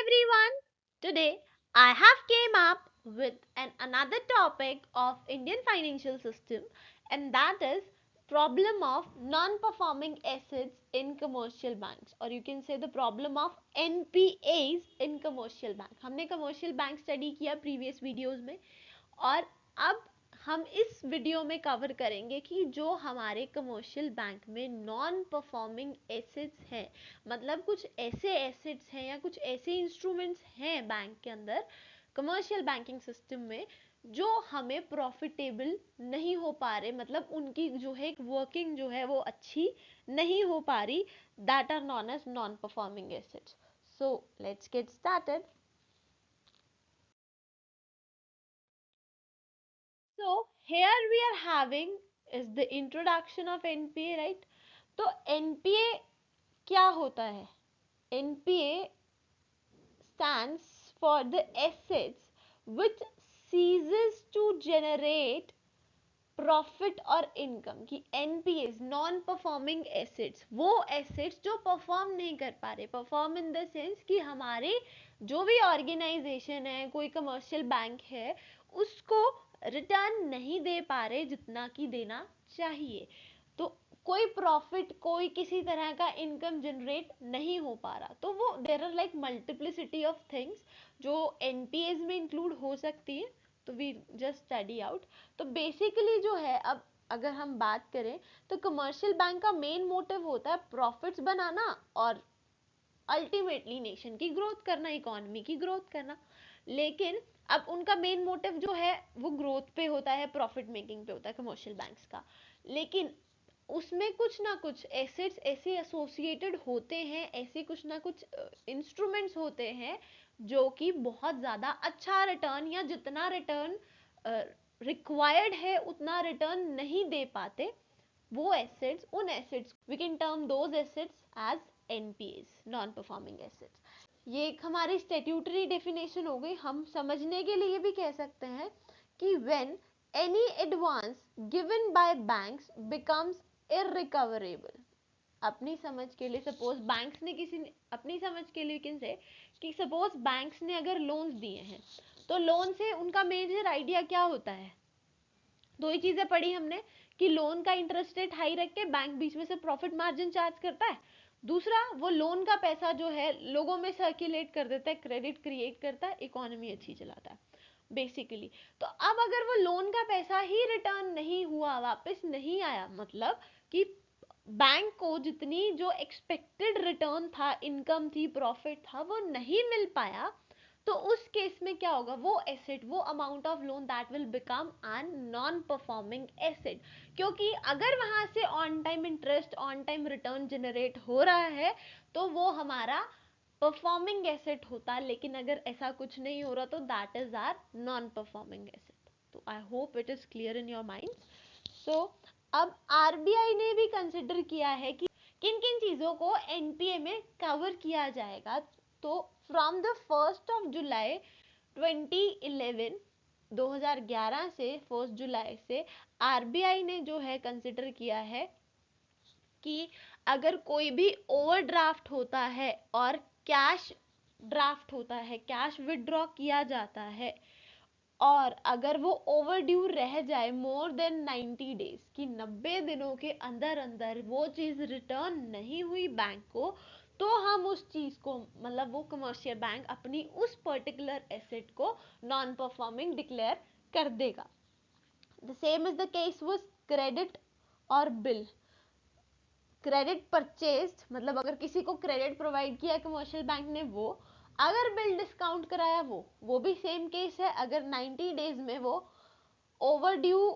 everyone. Today I have came up with another topic of Indian financial system, and that is problem of non-performing assets in commercial banks, or you can say the problem of NPAs in commercial bank. हमने commercial bank study किया previous videos में, और अब हम इस video में cover करेंगे कि जो हमारे कमर्शियल बैंक में नॉन परफॉर्मिंग एसेट्स हैं, मतलब कुछ ऐसे एसेट्स हैं या कुछ ऐसे इंस्ट्रूमेंट्स हैं बैंक के अंदर कमर्शियल बैंकिंग सिस्टम में जो हमें प्रॉफिटेबल नहीं हो पा रहे, मतलब उनकी जो है वर्किंग जो है वो अच्छी नहीं हो पा रही, that are non as non performing assets. So let's get started. So here we are having is the introduction of NPA, right? तो NPA क्या होता है? NPA stands for the assets which ceases to generate profit और income. की NPAs non performing assets, वो assets जो perform नहीं कर पा रहे, परफॉर्म इन द सेंस कि हमारे जो भी ऑर्गेनाइजेशन है, कोई कमर्शियल बैंक है, उसको रिटर्न नहीं दे पा रहे जितना कि देना चाहिए. तो कोई प्रॉफिट, कोई किसी तरह का इनकम जनरेट नहीं हो पा रहा, तो वो there are like multiplicity of things जो एनपीएस में इंक्लूड हो सकती है. तो वी जस्ट स्टडी आउट. तो बेसिकली जो है, अब अगर हम बात करें तो कमर्शियल बैंक का मेन मोटिव होता है प्रॉफिट्स बनाना और अल्टीमेटली नेशन की ग्रोथ करना, इकोनॉमी की ग्रोथ करना. लेकिन अब उनका मेन मोटिव जो है वो ग्रोथ पे होता है, प्रॉफिट मेकिंग पे होता है कमर्शियल बैंक्स का. लेकिन उसमें कुछ ना कुछ एसेट्स ऐसे एसोसिएटेड होते हैं, ऐसे कुछ ना कुछ इंस्ट्रूमेंट्स होते हैं जो कि बहुत ज़्यादा अच्छा रिटर्न या जितना रिटर्न रिक्वायर्ड है उतना रिटर्न नहीं दे पाते. वो एसेट्स, उन assets we can term those assets as NPS, non performing assets. ये एक हमारी स्टैट्यूटरी डेफिनेशन हो गई. हम समझने के लिए भी कह सकते हैं कि when any advance given by banks becomes irrecoverable. अपनी समझ के लिए सपोज बैंक्स ने किसी ने, अपनी समझ के लिए कैन से कि सपोज बैंक्स ने अगर लोन्स दिए हैं, तो लोन से उनका मेजर आइडिया क्या होता है? दो ही चीजें पढ़ी हमने कि लोन का इंटरेस्ट रेट हाई रख के बैंक बीच में से प्रॉफिट मार्जिन चार्ज करता है. दूसरा, वो लोन का पैसा जो है लोगों में सर्कुलेट कर देता है, क्रेडिट क्रिएट करता है, इकोनॉमी अच्छी चलाता है बेसिकली. तो अब अगर वो लोन का पैसा ही रिटर्न नहीं हुआ, वापस नहीं आया, मतलब कि बैंक को जितनी जो एक्सपेक्टेड रिटर्न था, इनकम थी, प्रॉफिट था, वो नहीं मिल पाया, तो उस केस में क्या होगा? वो एसेट, वो amount of loan that will become an non performing asset. क्योंकि अगर वहां से on time interest, on time return generate हो रहा है तो वो हमारा परफॉर्मिंग एसेट होता. लेकिन अगर ऐसा कुछ नहीं हो रहा तो that is are non performing asset. तो I hope it is clear in your mind. So अब आरबीआई ने भी कंसिडर किया है कि किन किन चीजों को एनपीए में कवर किया जाएगा. तो from the 1st of July 2011, 2011 से 1 जुलाई से आरबीआई ने जो है कंसिडर किया है कि अगर कोई भी ओवरड्राफ्ट होता है और कैश ड्राफ्ट होता है, कैश विड्रॉ किया जाता है, और अगर वो ओवर ड्यू रह जाए मोर देन 90 डेज, की 90 दिनों के अंदर अंदर वो चीज रिटर्न नहीं हुई बैंक को, तो हम उस चीज को, मतलब वो कमर्शियल बैंक अपनी उस पर्टिकुलर एसेट को नॉन परफॉर्मिंग डिक्लेयर कर देगा. The same is the case with credit और बिल. क्रेडिट परचेज, मतलब अगर किसी को क्रेडिट प्रोवाइड किया कमर्शियल बैंक ने, वो अगर बिल डिस्काउंट कराया, वो भी सेम केस है. अगर 90 डेज में वो ओवर ड्यू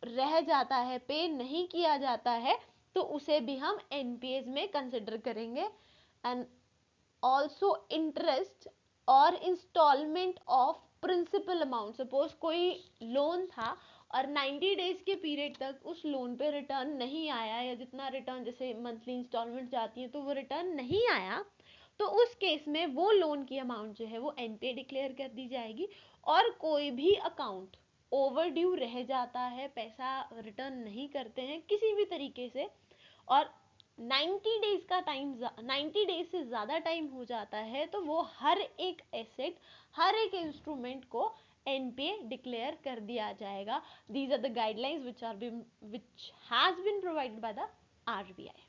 रह जाता है, पे नहीं किया जाता है, तो उसे भी हम एनपीएस में कंसिडर करेंगे. एंड ऑल्सो इंटरेस्ट और installment of principal amount. Suppose कोई लोन था और 90 डेज के पीरियड तक उस लोन पे रिटर्न नहीं आया, या जितना रिटर्न जैसे मंथली इंस्टॉलमेंट जाती है तो वो रिटर्न नहीं आया, तो उस केस में वो लोन की अमाउंट जो है वो एनपीए डिक्लेयर कर दी जाएगी. और कोई भी अकाउंट ओवर ड्यू रह जाता है, पैसा रिटर्न नहीं करते हैं किसी भी तरीके से, और 90 डेज से ज़्यादा टाइम हो जाता है तो वो हर एक एसेट, हर एक इंस्ट्रूमेंट को एनपीए डिक्लेयर कर दिया जाएगा. These are the guidelines which has been provided by the RBI.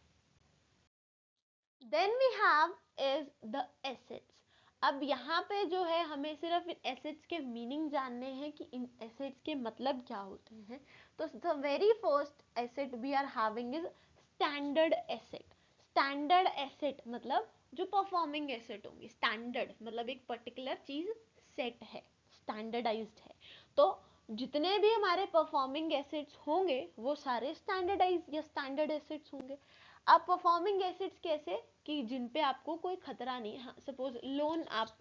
Then we have is the assets. अब यहाँ पे जो है हमें सिर्फ एसेट्स के मीनिंग जानने हैं कि इन एसेट्स के मतलब क्या होते हैं. तो the very first asset we are having is standard asset. Standard asset मतलब जो परफॉर्मिंग एसेट होंगी. स्टैंडर्ड मतलब एक पर्टिकुलर चीज सेट है, स्टैंडर्डाइज्ड है. तो जितने भी हमारे परफॉर्मिंग एसेट्स होंगे वो सारे स्टैंडर्डाइज या स्टैंडर्ड एसेट्स होंगे. अब परफॉर्मिंग एसेट्स कैसे कि जिन पे आपको कोई खतरा नहीं. हाँ, सपोज लोन, आप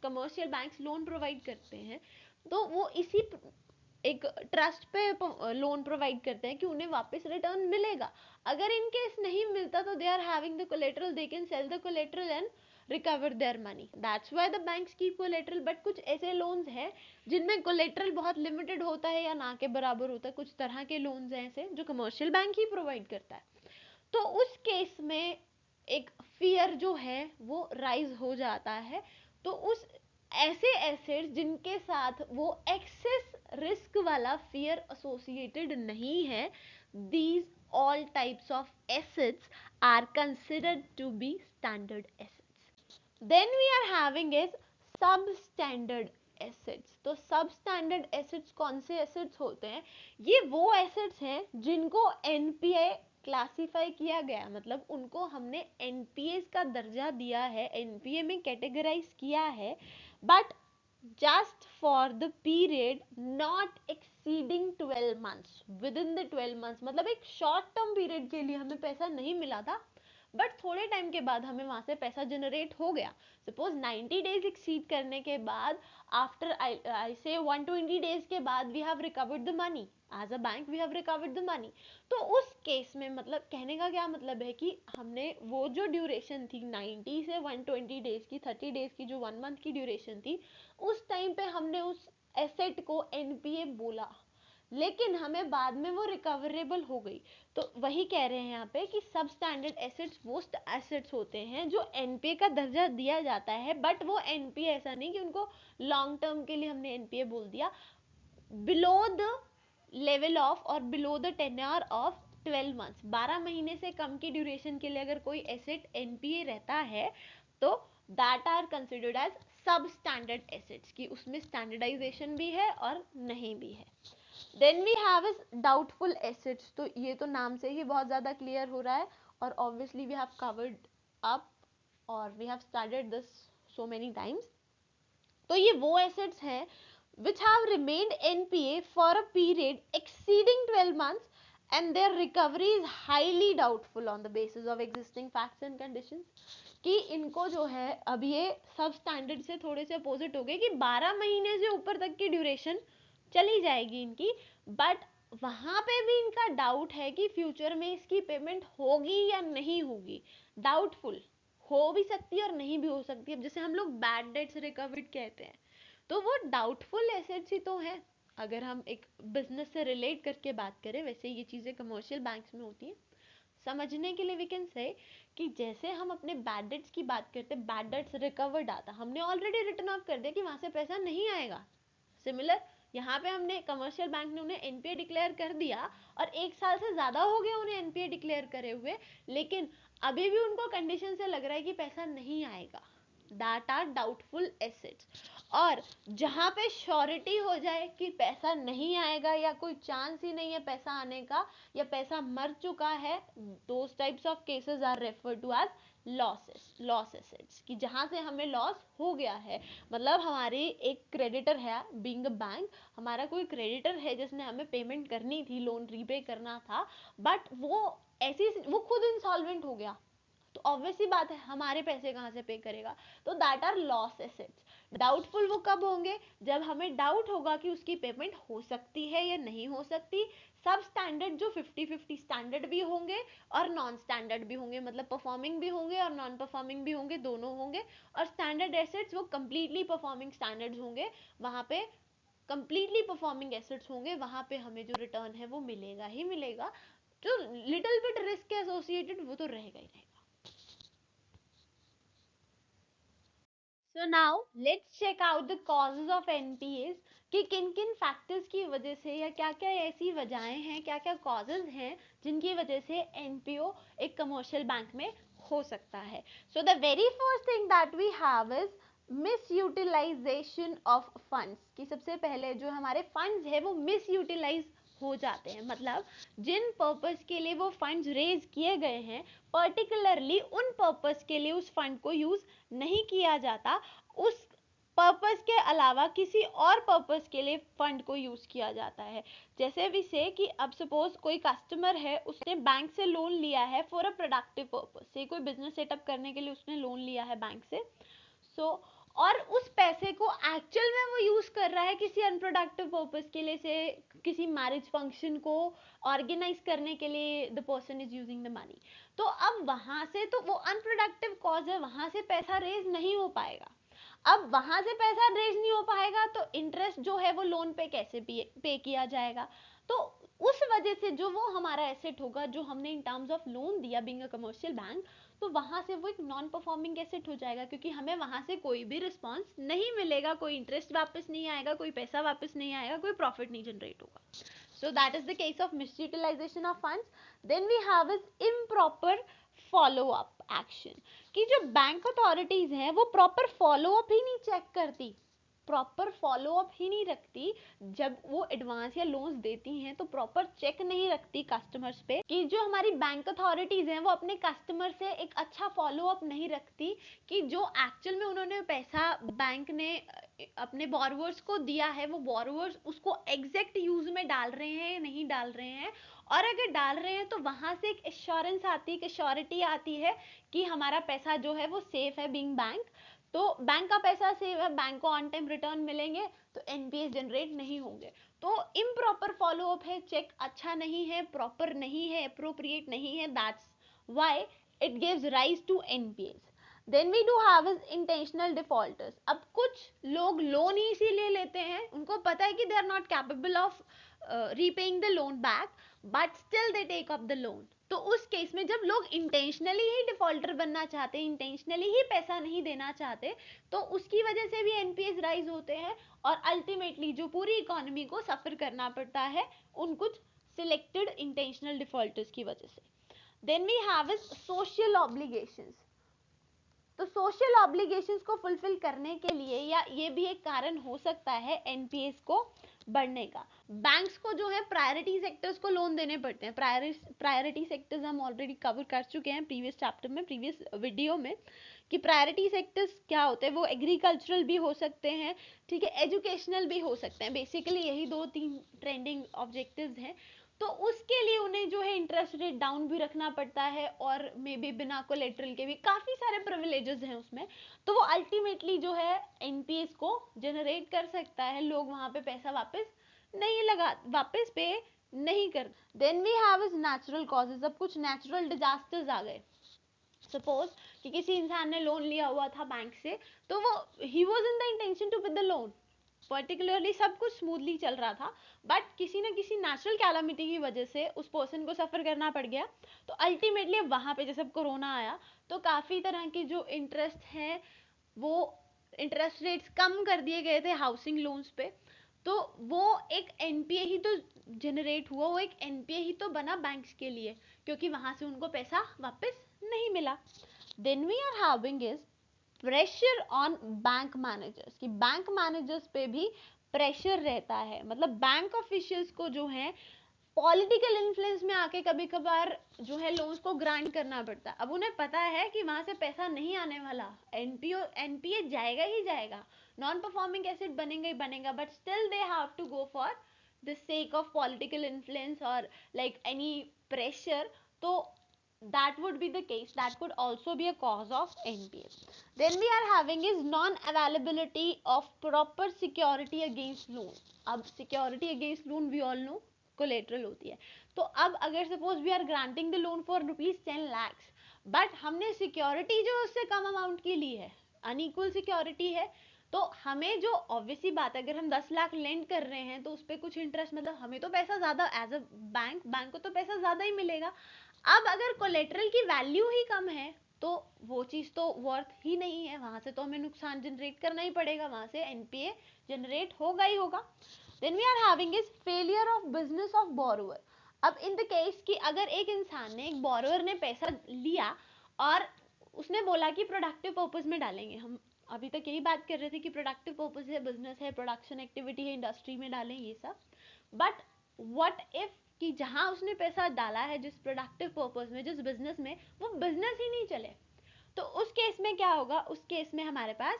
कमर्शियल बैंक्स लोन प्रोवाइड करते हैं तो वो इसी एक ट्रस्ट पे लोन प्रोवाइड करते हैं कि उन्हें वापस रिटर्न मिलेगा. अगर इन केस नहीं मिलता तो they are having the collateral, they can sell the collateral and recover their money. That's why the banks keep collateral. But कुछ ऐसे लोन्स हैं जिनमें कोलेटरल बहुत लिमिटेड होता है या ना के बराबर होता है. कुछ तरह के लोन्स हैं ऐसे जो कमर्शियल बैंक ही प्रोवाइड करता है. तो उस केस में एक फियर जो है वो राइज हो जाता है. तो उस ऐसे एसेट्स जिनके साथ वो एक्सेस रिस्क वाला फियर एसोसिएटेड नहीं है, these all types of assets are considered to be standard assets. Then we are having is substandard assets. तो substandard assets कौन से assets होते हैं? ये वो assets हैं जिनको NPA क्लासीफाई किया गया, मतलब उनको हमने एनपीए का दर्जा दिया है, एनपीए में कैटेगराइज किया है, but just for the period not exceeding 12 months. With in the 12 months मतलब एक शॉर्ट टर्म पीरियड के लिए हमें पैसा नहीं मिला था, बट थोड़े टाइम के बाद हमें वहां से पैसा जनरेट हो गया. सपोज 90 डेज एक्सीड करने के बाद, आफ्टर आई से 120 डेज के बाद we have recovered the money. As a bank we have recovered the money. तो उस केस में मतलब कहने का क्या मतलब है कि हमने वो जो ड्यूरेशन थी 90 से 120 डेज की, 30 डेज की जो 1 मंथ की ड्यूरेशन थी, उस टाइम पे हमने उस एसेट को एनपीए बोला, लेकिन हमें बाद में वो रिकवरेबल हो गई. तो वही कह रहे हैं यहाँ पे कि सब स्टैंडर्ड एसेट्स वो एसेट्स होते हैं जो एनपीए का दर्जा दिया जाता है, बट वो एनपीए ऐसा नहीं कि उनको लॉन्ग टर्म के लिए हमने एनपीए बोल दिया. बिलो द लेवल ऑफ और below the tenure of 12 months, 12 महीने से कम की ड्यूरेशन के लिए अगर कोई एसेट एनपीए रहता है तो that are considered as sub standard assets, की उसमें स्टैंडर्डाइजेशन भी है और नहीं भी है. Then we have is doubtful assets. तो ये तो नाम से ही बहुत ज़्यादा क्लियर हो रहा है और obviously we have covered up और we have studied this so many times. तो ये वो एसेट्स हैं which have remained NPA for a period exceeding 12 months and their recovery is highly doubtful on the basis of existing facts and conditions. कि इनको जो है, अब ये सब स्टैंडर्ड से थोड़े से अपोजिट हो गए कि 12 महीने से ऊपर तक की ड्यूरेशन चली जाएगी इनकी, बट वहां पे भी इनका डाउट है कि फ्यूचर में इसकी पेमेंट होगी या नहीं होगी. डाउटफुल हो भी सकती है और नहीं भी हो सकती है. अब जैसे हम लोग बैड डेट्स रिकवर्ड कहते हैं तो वो डाउटफुल एसेट्स ही तो है. अगर हम एक बिजनेस से रिलेट करके बात करें, वैसे ये चीज़ें कमर्शियल बैंक्स में होती हैं. समझने के लिए वी कैन से कि जैसे हम अपने बैड डेट्स की बात करते हैं, बैड डेट्स रिकवर्ड आता, हमने ऑलरेडी रिटर्न ऑफ कर दिया कि वहाँ से पैसा नहीं आएगा. सिमिलर यहाँ पे हमने कमर्शियल बैंक ने उन्हें एनपीए डिक्लेयर कर दिया और 1 साल से ज़्यादा हो गया उन्हें एनपीए डिक्लेयर करे हुए, लेकिन अभी भी उनको कंडीशन से लग रहा है कि पैसा नहीं आएगा. That are doubtful assets. और जहाँ पे श्योरिटी हो जाए कि पैसा नहीं आएगा या कोई चांस ही नहीं है पैसा आने का या पैसा मर चुका है, those types of cases are refer to as loss assets. कि जहाँ से हमें लॉस हो गया है, मतलब हमारी एक क्रेडिटर है, बीइंग अ बैंक हमारा कोई क्रेडिटर है जिसने हमें पेमेंट करनी थी, लोन रीपे करना था, बट वो खुद इंसॉल्वेंट हो गया, तो ऑब्वियसली बात है हमारे पैसे कहाँ से पे करेगा. तो that are loss assets. Doubtful वो कब होंगे? जब हमें डाउट होगा कि उसकी पेमेंट हो सकती है या नहीं हो सकती. सब स्टैंडर्ड जो 50-50 स्टैंडर्ड भी होंगे और नॉन स्टैंडर्ड भी होंगे, मतलब परफॉर्मिंग भी होंगे और नॉन परफॉर्मिंग भी होंगे, दोनों होंगे. और स्टैंडर्ड एसेट्स वो कंप्लीटली परफॉर्मिंग स्टैंडर्ड्स होंगे, वहाँ पे कंप्लीटली परफॉर्मिंग एसेट्स होंगे, वहाँ पे हमें जो रिटर्न है वो मिलेगा ही मिलेगा. जो लिटिल बिट रिस्क एसोसिएटेड वो तो रहेगा ही रहेगा. So now let's check out the causes of NPAs कि किन किन फैक्टर्स की वजह से या क्या क्या ऐसी वजहें हैं, क्या क्या कॉजेज हैं जिनकी वजह से एनपीओ एक कमर्शियल बैंक में हो सकता है. So the very first thing that we have is misutilisation of funds. कि सबसे पहले जो हमारे फंड्स है वो मिसयूटिलाइज हो जाते हैं. मतलब जिन पर्पस के लिए वो फंड्स रेज किए गए हैं पर्टिकुलरली उन पर्पस के लिए उस फंड को यूज नहीं किया जाता, उस पर्पस के अलावा किसी और पर्पस के लिए फंड को यूज किया जाता है. जैसे भी से कि अब सपोज कोई कस्टमर है, उसने बैंक से लोन लिया है फॉर अ प्रोडक्टिव पर्पस से, कोई बिजनेस सेटअप करने के लिए उसने लोन लिया है बैंक से. सो और उस पैसे को एक्चुअल में वो यूज कर रहा है किसी अनप्रोडक्टिव पर्पस के लिए, से किसी मैरिज फंक्शन को ऑर्गेनाइज करने के लिए the person is using the money. तो अब वहां से तो वो अनप्रोडक्टिव कॉज है, वहां से पैसा रेज नहीं हो पाएगा. अब वहां से पैसा रेज नहीं हो पाएगा तो इंटरेस्ट जो है वो लोन पे कैसे पे किया जाएगा. तो उस वजह से जो वो हमारा एसेट होगा जो हमने इन टर्म्स ऑफ लोन दिया बीइंग अ कमर्शियल बैंक, तो वहां से वो एक नॉन परफॉर्मिंग एसेट हो जाएगा क्योंकि हमें वहां से कोई भी रिस्पॉन्स नहीं मिलेगा, कोई इंटरेस्ट वापस नहीं आएगा, कोई पैसा वापस नहीं आएगा, कोई प्रॉफिट नहीं जनरेट होगा. So that is the case of misutilization of funds. Then we have is improper follow up action. कि जो बैंक अथॉरिटीज हैं वो प्रॉपर फॉलो अप ही नहीं चेक करती, प्रॉपर फॉलो अप ही नहीं रखती. जब वो एडवांस या लोन्स देती हैं तो प्रॉपर चेक नहीं रखती कस्टमर्स पे. कि जो हमारी बैंक अथॉरिटीज हैं वो अपने कस्टमर से एक अच्छा फॉलो अप नहीं रखती कि जो एक्चुअल में उन्होंने पैसा बैंक ने अपने बोरोवर्स को दिया है वो बोरोवर्स उसको एग्जैक्ट यूज में डाल रहे हैं या नहीं डाल रहे हैं. और अगर डाल रहे हैं तो वहां से एक एश्योरेंस आती है, एक एश्योरिटी आती है कि हमारा पैसा जो है वो सेफ है बीइंग बैंक. तो बैंक का पैसा सेव है, बैंक को ऑन टाइम रिटर्न मिलेंगे, तो एनपीए जनरेट नहीं होंगे. तो इम्प्रॉपर फॉलो अप है, चेक अच्छा नहीं है, प्रॉपर नहीं है, अप्रोप्रिएट नहीं है, that's why it gives rise to NPA. Then we do have is intentional defaulters. अब कुछ लोग लोन ही इसीलिए लेते हैं, उनको पता है कि they are not capable of repaying the loan back, but still they take up the loan. तो उस केस में जब लोग इंटेंशनली ही डिफॉल्टर बनना चाहते हैं, इंटेंशनली ही पैसा नहीं देना चाहते, तो उसकी वजह से भी एनपीएस राइज होते हैं और अल्टीमेटली जो पूरी इकोनॉमी को सफर करना पड़ता है उन कुछ सिलेक्टेड इंटेंशनल डिफॉल्टर्स की वजह से. Then we have is social obligations. तो सोशल ऑब्लिगेशंस को फुलफिल करने के लिए या ये भी एक कारण हो सकता है एनपीएस को बढ़ने का. बैंक्स को जो है प्रायोरिटी सेक्टर्स को लोन देने पड़ते हैं. प्रायोरिटी सेक्टर्स हम ऑलरेडी कवर कर चुके हैं प्रीवियस चैप्टर में, प्रीवियस वीडियो में, कि प्रायोरिटी सेक्टर्स क्या होते हैं. वो एग्रीकल्चरल भी हो सकते हैं, ठीक है, एजुकेशनल भी हो सकते हैं. बेसिकली यही 2-3 ट्रेंडिंग ऑब्जेक्टिव्स हैं. तो उसके लिए उन्हें जो है इंटरेस्ट रेट डाउन भी रखना पड़ता है और मे बी बिना कोलेटरल के भी काफ़ी सारे प्रिविलेजेस हैं उसमें. तो वो अल्टीमेटली जो है एनपीएस को जनरेट कर सकता है, लोग वहाँ पे पैसा वापस पे नहीं कर. Then we have is natural causes. अब कुछ नेचुरल डिजास्टर्स आ गए. सपोज कि किसी इंसान ने लोन लिया हुआ था बैंक से, तो वो ही was in the intention to pay the loan, particularly सब कुछ स्मूथली चल रहा था, बट किसी न किसी नेचुरल कैलामिटी की वजह से उस पर्सन को सफर करना पड़ गया. तो अल्टीमेटली वहां पे जैसे कोरोना आया तो काफी तरह के जो इंटरेस्ट है वो इंटरेस्ट रेट्स कम कर दिए गए थे हाउसिंग लोन्स पे. तो वो एक एनपीए ही तो जनरेट हुआ, वो एक एनपीए ही तो बना बैंक्स के लिए क्योंकि वहां से उनको पैसा वापस नहीं मिला. Then we are having is pressure on bank managers. कि बैंक मैनेजर्स पे भी प्रेशर रहता है. मतलब बैंक ऑफिशियल्स को जो है पॉलिटिकल इन्फ्लुएंस में आके कभी कभार जो है लोन्स को ग्रांट करना पड़ता है. अब उन्हें पता है कि वहां से पैसा नहीं आने वाला, एनपीए जाएगा ही जाएगा, नॉन परफॉर्मिंग एसेट बनेगा ही बनेगा, but still they have to go for the sake of political influence और लाइक एनी प्रेशर. तो that would be the case, that could also be a cause of NPA. Then we are having is non availability of proper security against loan. अब security against loan we all know collateral होती है. तो अब अगर suppose we are granting the loan for ₹10 lakhs but हमने security जो उससे कम amount की ली है, unequal security है, तो हमें जो ऑब्वियसली बात है, अगर हम 10 लाख लेंड कर रहे हैं तो उस पर कुछ इंटरेस्ट, मतलब हमें तो पैसा ज्यादा एज अ बैंक को तो पैसा ज्यादा ही मिलेगा। अब अगर कोलेटरल की वैल्यू ही कम है तो वो चीज तो वर्थ ही नहीं है, वहां से तो हमें नुकसान जनरेट करना ही पड़ेगा, वहां से एनपीए जनरेट होगा ही होगा। Then we are having is failure of business of borrower. अब इन द केस कि अगर एक इंसान ने, एक बोरोवर ने पैसा लिया और उसने बोला कि प्रोडक्टिव पर्पस में डालेंगे, हम अभी तक यही बात कर रहे थे कि प्रोडक्टिव पर्पस है, बिजनेस है, प्रोडक्शन एक्टिविटी है, इंडस्ट्री में डालें ये सब, बट व्हाट इफ कि जहां उसने पैसा डाला है जिस प्रोडक्टिव पर्पस में, जिस बिजनेस में, वो बिजनेस ही नहीं चले, तो उस केस में क्या होगा? उस केस में हमारे पास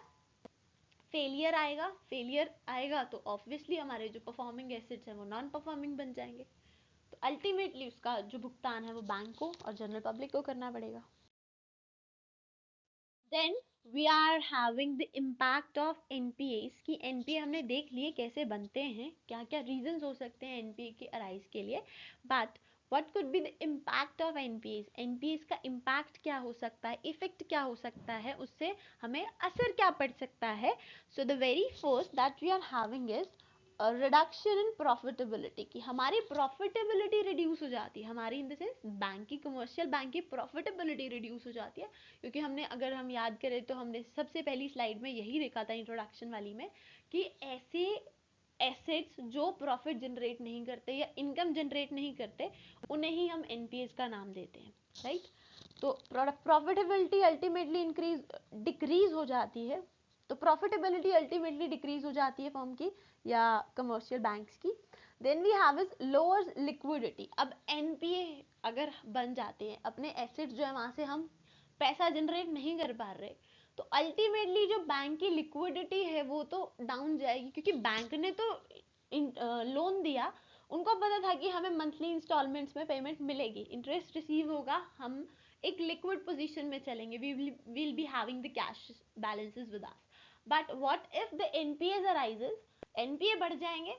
फेलियर आएगा। फेलियर आएगा तो ऑब्वियसली हमारे जो परफॉर्मिंग एसेट्स हैं वो नॉन परफॉर्मिंग बन जाएंगे, तो अल्टीमेटली उसका जो भुगतान है वो बैंक को और जनरल पब्लिक को करना पड़ेगा। Then we are having the impact of NPS कि एनपीए हमने देख लिए कैसे बनते हैं, क्या क्या रीजंस हो सकते हैं एनपीए के अराइज के लिए, but what could be the impact of NPS? NPS का इम्पैक्ट क्या हो सकता है, इफेक्ट क्या हो सकता है, उससे हमें असर क्या पड़ सकता है? So the very first that we are having is reduction in profitability, कि हमारी प्रॉफिटेबिलिटी रिड्यूस हो जाती है, हमारी इन द सेंस बैंक की, कमर्शियल बैंक की प्रॉफिटेबिलिटी रिड्यूस हो जाती है, क्योंकि हमने, अगर हम याद करें तो हमने सबसे पहली स्लाइड में यही देखा था इंट्रोडक्शन वाली में, कि ऐसे एसेट्स जो प्रॉफिट जनरेट नहीं करते या इनकम जनरेट नहीं करते उन्हें ही हम एनपीएस का नाम देते हैं, राइट? तो प्रॉफिटेबिलिटी अल्टीमेटली इंक्रीज डिक्रीज हो जाती है, तो प्रॉफिटेबिलिटी अल्टीमेटली डिक्रीज हो जाती है फर्म की या कमर्शियल बैंक्स की। Then we have is lower liquidity. अब एनपीए अगर बन जाते हैं, अपने एसेट्स जो है वहां से हम पैसा जनरेट नहीं कर पा रहे, तो अल्टीमेटली जो बैंक की लिक्विडिटी है वो तो डाउन जाएगी, क्योंकि बैंक ने तो लोन दिया, उनको पता था कि हमें मंथली इंस्टॉलमेंट्स में पेमेंट मिलेगी, इंटरेस्ट रिसीव होगा, हम एक लिक्विड पोजीशन में चलेंगे, we will be having the cash balances with us. But what if the NPS arises, NPA बढ़ जाएंगे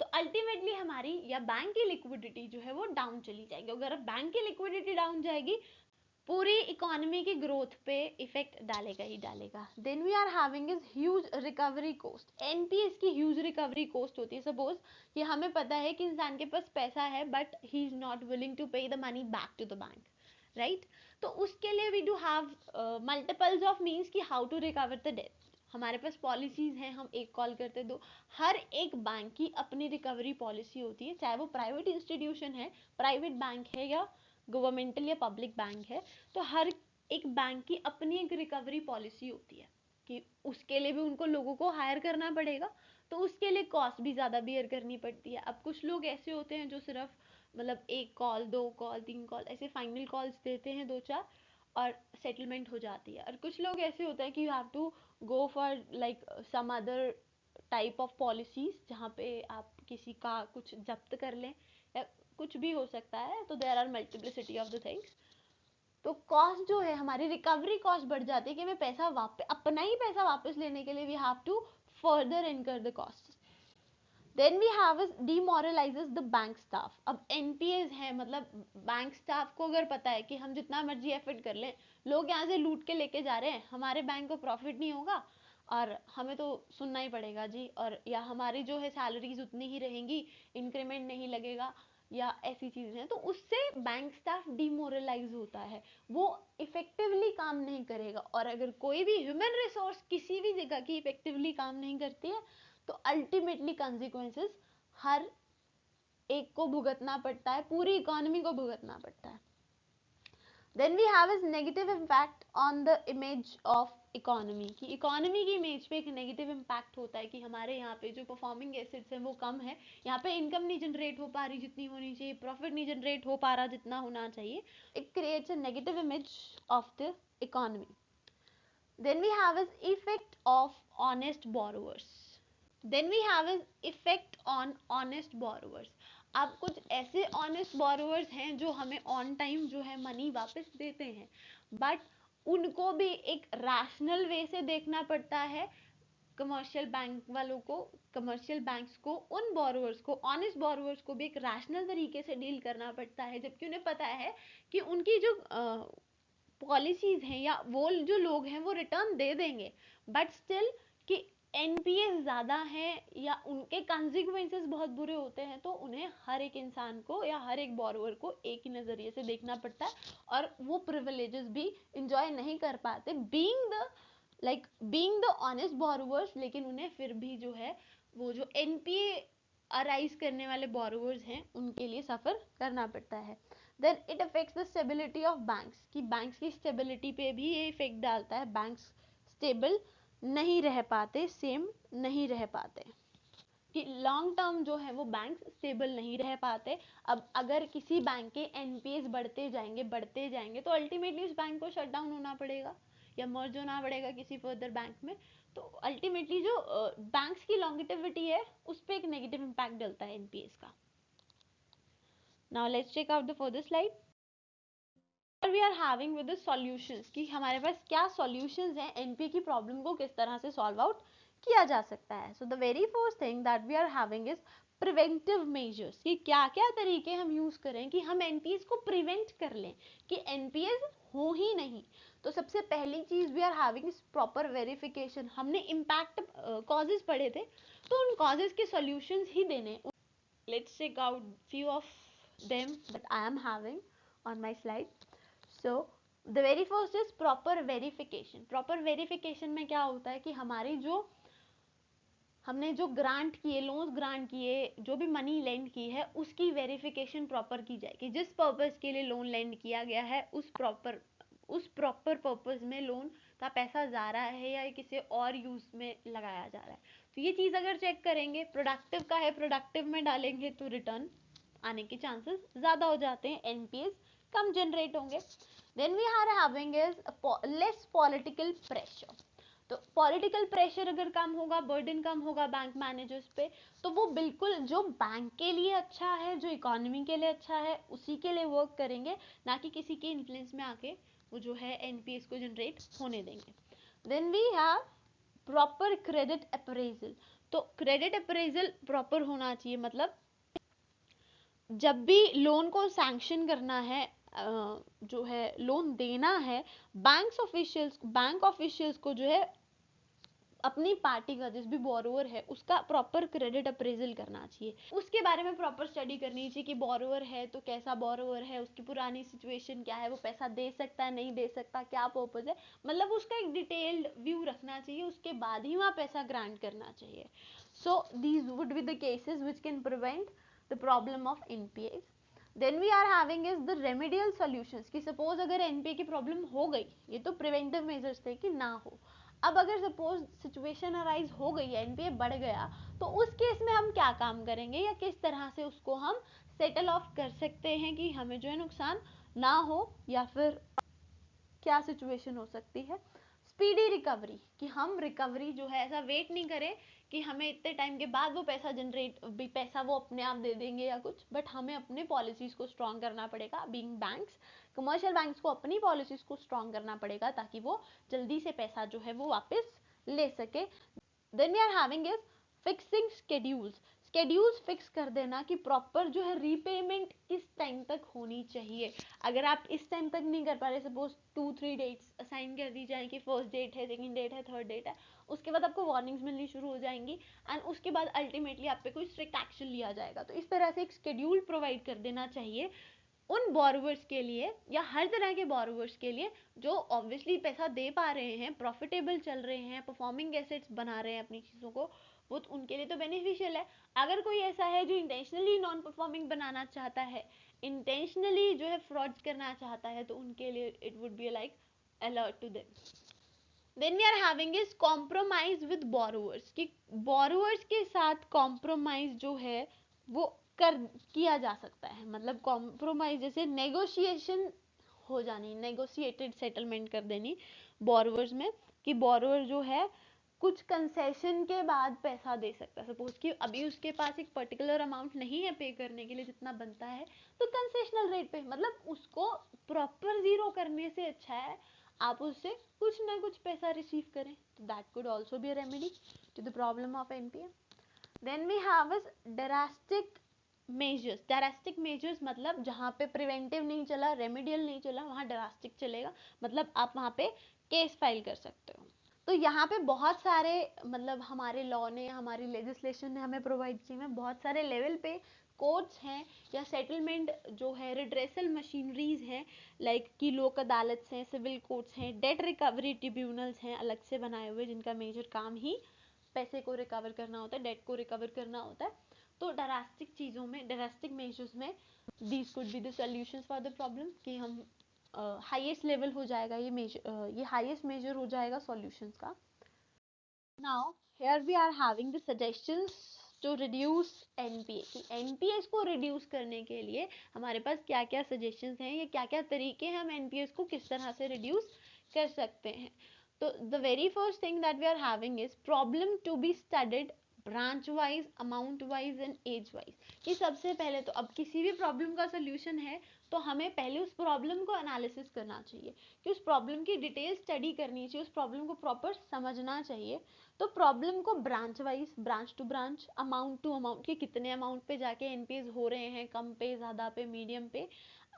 तो अल्टीमेटली हमारी या बैंक की लिक्विडिटी जो है वो डाउन चली जाएगी। अगर बैंक की लिक्विडिटी डाउन जाएगी, पूरी इकोनॉमी की ग्रोथ पे इफेक्ट डालेगा ही डालेगा। Then we are having is huge recovery cost. NPS की ह्यूज रिकवरी कॉस्ट होती है। सपोज कि हमें पता है कि इंसान के पास पैसा है but he is not willing to pay the money back to the bank, right? तो उसके लिए we do have multiples of means कि how to recover the debt. हमारे पास पॉलिसीज हैं, हम एक कॉल करते दो, हर एक बैंक की अपनी रिकवरी पॉलिसी होती है, चाहे वो प्राइवेट इंस्टीट्यूशन है, प्राइवेट बैंक है या गवर्नमेंटल या पब्लिक बैंक है, तो हर एक बैंक की अपनी एक रिकवरी पॉलिसी होती है कि उसके लिए भी उनको लोगों को हायर करना पड़ेगा, तो उसके लिए कॉस्ट भी ज़्यादा बियर करनी पड़ती है। अब कुछ लोग ऐसे होते हैं जो सिर्फ मतलब एक कॉल, दो कॉल, तीन कॉल, ऐसे फाइनल कॉल्स देते हैं, दो चार, और सेटलमेंट हो जाती है। और कुछ लोग ऐसे होते हैं कि you have to go for like some other type of policies जहाँ पे आप किसी का कुछ जब्त कर लें या कुछ भी हो सकता है, तो there are multiplicity of the things. तो कॉस्ट जो है, हमारी रिकवरी कॉस्ट बढ़ जाती है कि हमें पैसा वापस, अपना ही पैसा वापस लेने के लिए we have to further incur the cost. Then we have is demoralises the bank staff. अब एनपीएस है, मतलब बैंक स्टाफ को अगर पता है कि हम जितना मर्जी एफर्ट कर लें, लोग यहाँ से लूट के लेके जा रहे हैं, हमारे बैंक को प्रॉफिट नहीं होगा और हमें तो सुनना ही पड़ेगा जी, और या हमारी जो है सैलरीज उतनी ही रहेंगी, इंक्रीमेंट नहीं लगेगा या ऐसी चीजें हैं, तो उससे बैंक स्टाफ डिमोरलाइज होता है, वो इफेक्टिवली काम नहीं करेगा। और अगर कोई भी ह्यूमन रिसोर्स किसी भी जगह की इफेक्टिवली काम नहीं करती है, तो अल्टीमेटली कॉन्सिक्वेंसेस हर एक को भुगतना पड़ता है, पूरी इकोनॉमी को भुगतना पड़ता है। Then we have is negative impact on the image of economy, की इकोनॉमी की इमेज पे एक नेगेटिव इम्पैक्ट होता है कि हमारे यहाँ पे जो परफॉर्मिंग एसेट्स हैं वो कम है, यहाँ पे इनकम नहीं जनरेट हो पा रही जितनी होनी चाहिए, प्रॉफिट नहीं जनरेट हो पा रहा जितना होना चाहिए, it creates a negative image of the economy. Then we have is effect of honest borrowers. Then we have is effect on honest borrowers. अब कुछ ऐसे ऑनेस्ट बोरोवर्स हैं जो हमें ऑन टाइम जो है मनी वापस देते हैं, बट उनको भी एक रैशनल वे से देखना पड़ता है। कमर्शियल बैंक वालों को, कमर्शियल बैंक्स को, उन बोरोवर्स को, ऑनेस्ट बोरोवर्स को भी एक रैशनल तरीके से डील करना पड़ता है, जबकि उन्हें पता है कि उनकी जो पॉलिसीज हैं या वो जो लोग हैं वो रिटर्न दे देंगे, बट स्टिल कि एनपीए ज़्यादा हैं या उनके कॉन्सिक्वेंसेस बहुत बुरे होते हैं, तो उन्हें हर एक इंसान को या हर एक बोरोवर को एक ही नज़रिए से देखना पड़ता है और वो प्रिविलेजेस भी इंजॉय नहीं कर पाते बीइंग द ऑनेस्ट बोरोवर्स, लेकिन उन्हें फिर भी जो है वो जो एनपीए अराइज करने वाले बोरोवर्स हैं उनके लिए सफ़र करना पड़ता है। Then it affects the stability of banks, कि बैंक्स की स्टेबिलिटी पे भी ये इफेक्ट डालता है, बैंक्स स्टेबल नहीं रह पाते, सेम नहीं रह पाते, कि लॉन्ग टर्म जो है वो बैंक स्टेबल नहीं रह पाते। अब अगर किसी बैंक के एनपीएस बढ़ते जाएंगे तो अल्टीमेटली उस बैंक को शट डाउन होना पड़ेगा या मर्ज होना पड़ेगा किसी फर्दर बैंक में, तो अल्टीमेटली जो बैंक्स की लॉन्गेटिविटी है उस पर एक नेगेटिव इम्पैक्ट डलता है एनपीएस का। Now let's check out the further slide. We are having with the solutions, कि हमारे पास क्या सॉल्यूशंस हैं, एनपीए की प्रॉब्लम को किस तरह से सॉल्व आउट किया जा सकता है। So the very first thing that we are having is preventive measures, कि क्या क्या तरीके हम यूज करें कि हम एनपीएस को प्रिवेंट कर लें, कि एनपीएस हो ही नहीं। तो सबसे पहली चीज we are having is proper verification. हमने इम्पैक्ट कॉजेज पढ़े थे, तो उन कॉजेज के सॉल्यूशंस ही देने। Let's check out few of them that I am having on my slide. So the very first is proper verification. Proper verification में क्या होता है कि हमने जो ग्रांट किए, लोन्स ग्रांट किए, जो भी मनी लेंड की है उसकी वेरिफिकेशन प्रॉपर की जाएगी। जिस पर्पस के लिए लोन लेंड किया गया है उस प्रॉपर पर्पस में लोन का पैसा जा रहा है या किसी और यूज में लगाया जा रहा है। तो ये चीज अगर चेक करेंगे, प्रोडक्टिव का है, प्रोडक्टिव में डालेंगे तो रिटर्न आने के चांसेस ज्यादा हो जाते हैं, एनपीएस कम जनरेट होंगे। Then we are having is less political pressure. तो पॉलिटिकल प्रेशर अगर कम होगा, बर्डन कम होगा बैंक मैनेजर्स पे, तो वो बिल्कुल जो बैंक के लिए अच्छा है, जो इकोनॉमी के लिए अच्छा है उसी के लिए वर्क करेंगे, ना कि किसी के इन्फ्लुएंस में आके वो जो है एनपीएस को जनरेट होने देंगे। Then we have proper credit appraisal. तो क्रेडिट अप्रेजल प्रॉपर होना चाहिए, मतलब जब भी लोन को सैंक्शन करना है, जो है लोन देना है, बैंक ऑफिशियल्स को जो है अपनी पार्टी का, जिस भी बोरोवर है उसका प्रॉपर क्रेडिट अप्रेजल करना चाहिए। उसके बारे में प्रॉपर स्टडी करनी चाहिए कि बोरोवर है तो कैसा बोरोवर है, उसकी पुरानी सिचुएशन क्या है, वो पैसा दे सकता है नहीं दे सकता, क्या पर्पज है, मतलब उसका एक डिटेल्ड व्यू रखना चाहिए, उसके बाद ही वहाँ पैसा ग्रांट करना चाहिए। So these would be the cases which can prevent the problem of NPS. Then we are having is the remedial solutions, कि सपोज अगर एनपीए की प्रॉब्लम हो गई, ये तो प्रिवेंटिव मेजर्स थे कि ना हो, अब अगर सपोज सिचुएशन अराइज हो गई है, एनपीए बढ़ गया, तो उस केस में हम क्या काम करेंगे या किस तरह से उसको हम सेटल ऑफ कर सकते हैं कि हमें जो है नुकसान ना हो, या फिर क्या सिचुएशन हो सकती है। स्पीडी रिकवरी, कि हम रिकवरी जो है ऐसा वेट नहीं करें कि हमें इतने टाइम के बाद वो पैसा वो अपने आप दे देंगे या कुछ, बट हमें अपने पॉलिसीज को स्ट्रॉन्ग करना पड़ेगा। बीइंग बैंक्स, कमर्शियल बैंक्स को अपनी पॉलिसीज को स्ट्रॉन्ग करना पड़ेगा ताकि वो जल्दी से पैसा जो है वो वापस ले सके। Then we are having is fixing schedules fix कर देना, कि प्रॉपर जो है रीपेमेंट किस टाइम तक होनी चाहिए। अगर आप इस टाइम तक नहीं कर पा रहे, सपोज 2-3 डेट्स असाइन कर दी जाए कि फर्स्ट डेट है, सेकंड डेट है, थर्ड डेट है, उसके बाद आपको वार्निंग्स मिलनी शुरू हो जाएंगी एंड उसके बाद अल्टीमेटली आप पे कोई स्ट्रिक्ट एक्शन लिया जाएगा। तो इस तरह से एक स्केड्यूल प्रोवाइड कर देना चाहिए उन बोरोवर्स के लिए या हर तरह के बोरोवर्स के लिए जो ऑब्वियसली पैसा दे पा रहे हैं, प्रॉफिटेबल चल रहे हैं, परफॉर्मिंग एसेट्स बना रहे हैं अपनी चीज़ों को, वो तो उनके लिए तो बेनिफिशियल है। अगर कोई ऐसा है जो इंटेंशनली नॉन परफॉर्मिंग बनाना चाहता है, इंटेंशनली जो है फ्रॉड्स करना चाहता है, तो उनके लिए it would be like alert to them. Then we are having is compromise with borrowers, कि बोरोवर्स के साथ कॉम्प्रोमाइज जो है वो कर किया जा सकता है, मतलब कॉम्प्रोमाइज जैसे नेगोशिएशन हो जानी, नेगोशिएटेड सेटलमेंट कर देनी बोरोवर्स में, कि बोरोवर जो है कुछ कंसेशन के बाद पैसा दे सकता है। सपोज कि अभी उसके पास एक पर्टिकुलर अमाउंट नहीं है पे करने के लिए जितना बनता है, तो कंसेशनल रेट पे, मतलब उसको प्रॉपर जीरो करने से अच्छा है आप उससे कुछ ना कुछ पैसा रिसीव करें, तो that could also be a remedy to the problem of NPA. Then we have is drastic measures, मतलब जहाँ पे प्रिवेंटिव नहीं चला, रेमेडियल नहीं चला, वहाँ ड्रास्टिक चलेगा, मतलब आप वहाँ पे केस फाइल कर सकते हो। तो यहाँ पे बहुत सारे मतलब हमारे लॉ ने, हमारी लेजिस्लेशन ने हमें प्रोवाइड किए हैं, बहुत सारे लेवल पे कोर्ट्स हैं या सेटलमेंट जो है रिड्रेसल मशीनरीज हैं, लाइक कि लोक अदालत हैं, सिविल कोर्ट्स हैं, डेट रिकवरी ट्रिब्यूनल्स हैं अलग से बनाए हुए, जिनका मेजर काम ही पैसे को रिकवर करना होता है, डेट को रिकवर करना होता है। तो ड्रास्टिक चीज़ों में, ड्रास्टिक मेजर्स में these could be the solutions for the problem, कि हम हाईएस्ट लेवल हो जाएगा ये मेजर, ये हाईएस्ट मेजर हो जाएगा सॉल्यूशंस का। Now here we are having the suggestions to reduce NPA, कि एनपीए को रिड्यूस करने के लिए हमारे पास क्या क्या सजेशंस हैं, या क्या क्या तरीके हैं हम एनपीए को किस तरह से रिड्यूस कर सकते हैं। तो the very first thing that we are having is problem to be studied branch wise, amount wise and age wise. कि सबसे पहले तो अब किसी भी प्रॉब्लम का सोल्यूशन है तो हमें पहले उस प्रॉब्लम को एनालिसिस करना चाहिए, कि उस प्रॉब्लम की डिटेल स्टडी करनी चाहिए, उस प्रॉब्लम को प्रॉपर समझना चाहिए। तो प्रॉब्लम को branch wise, branch to branch, amount to amount, कि कितने अमाउंट पे जाके एनपीएस हो रहे हैं, कम पे, ज़्यादा पे, मीडियम पे,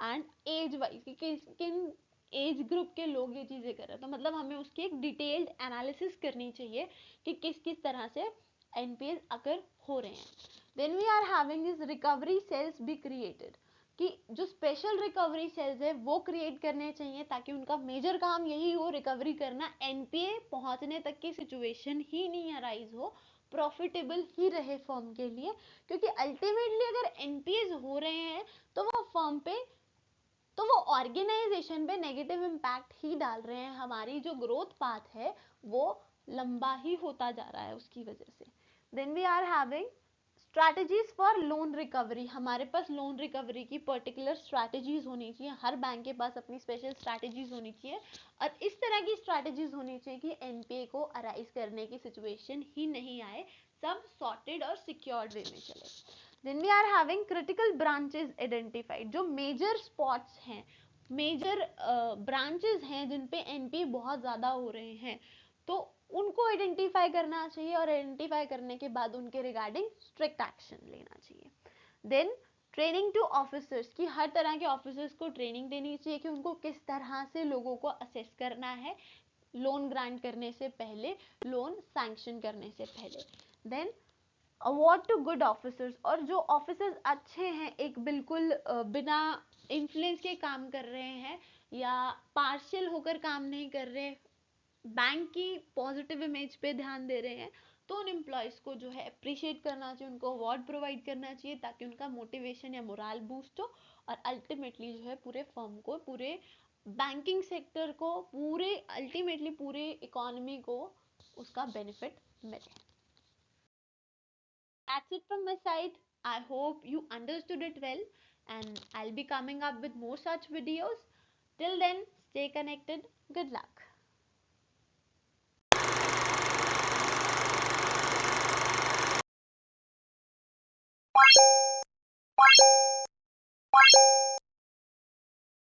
एंड एज वाइज कि किन एज ग्रुप के लोग ये चीज़ें कर रहे हैं। तो मतलब हमें उसकी एक डिटेल्ड एनालिसिस करनी चाहिए कि किस किस तरह से एनपीएस अगर हो रहे हैं। Then we are having is recovery cells be created, कि जो स्पेशल रिकवरी सेल्स है वो क्रिएट करने चाहिए, ताकि उनका मेजर काम यही हो, रिकवरी करना, एनपीए पहुंचने तक की सिचुएशन ही नहीं अराइज हो, प्रॉफिटेबल ही रहे फर्म के लिए। क्योंकि अल्टीमेटली अगर एनपीएस हो रहे हैं तो वो फर्म पे, तो वो ऑर्गेनाइजेशन पे नेगेटिव इम्पैक्ट ही डाल रहे हैं, हमारी जो ग्रोथ पाथ है वो लंबा ही होता जा रहा है उसकी वजह से। Then we are having strategies for loan recovery, हमारे पास लोन रिकवरी की पर्टिकुलर स्ट्रैटेजीज होनी चाहिए, हर बैंक के पास अपनी स्पेशल स्ट्रैटेजीज होनी चाहिए, और इस तरह की स्ट्रैटेजीज होनी चाहिए कि एनपीए को अराइज करने की सिचुएशन ही नहीं आए, सब सॉर्टेड और सिक्योर्ड वे में चले। Then we are having critical branches identified, जो मेजर स्पॉट्स हैं, मेजर ब्रांचेस हैं जिन पे एनपीए बहुत ज़्यादा हो रहे हैं, तो उनको आइडेंटिफाई करना चाहिए, और आइडेंटिफाई करने के बाद उनके रिगार्डिंग स्ट्रिक्ट एक्शन लेना चाहिए। देन ट्रेनिंग टू ऑफिसर्स, की हर तरह के ऑफिसर्स को ट्रेनिंग देनी चाहिए कि उनको किस तरह से लोगों को असेस करना है, लोन ग्रांट करने से पहले, लोन सैंक्शन करने से पहले। Then award to good officers, और जो ऑफिसर्स अच्छे हैं, एक बिल्कुल बिना इन्फ्लुएंस के काम कर रहे हैं या पार्शियल होकर काम नहीं कर रहे, बैंक की पॉजिटिव इमेज पे ध्यान दे रहे हैं, तो उन एम्प्लॉयज़ को जो है अप्रिशिएट करना चाहिए, उनको अवार्ड प्रोवाइड करना चाहिए, ताकि उनका मोटिवेशन या मोराल बूस्ट हो, और अल्टीमेटली जो है पूरे फर्म को, पूरे बैंकिंग सेक्टर को, पूरे अल्टीमेटली पूरे इकोनॉमी को उसका बेनिफिट मिले। That's it from my side. I hope you understood it well, and I'll be coming up with more such videos. Till then, stay connected. Good luck.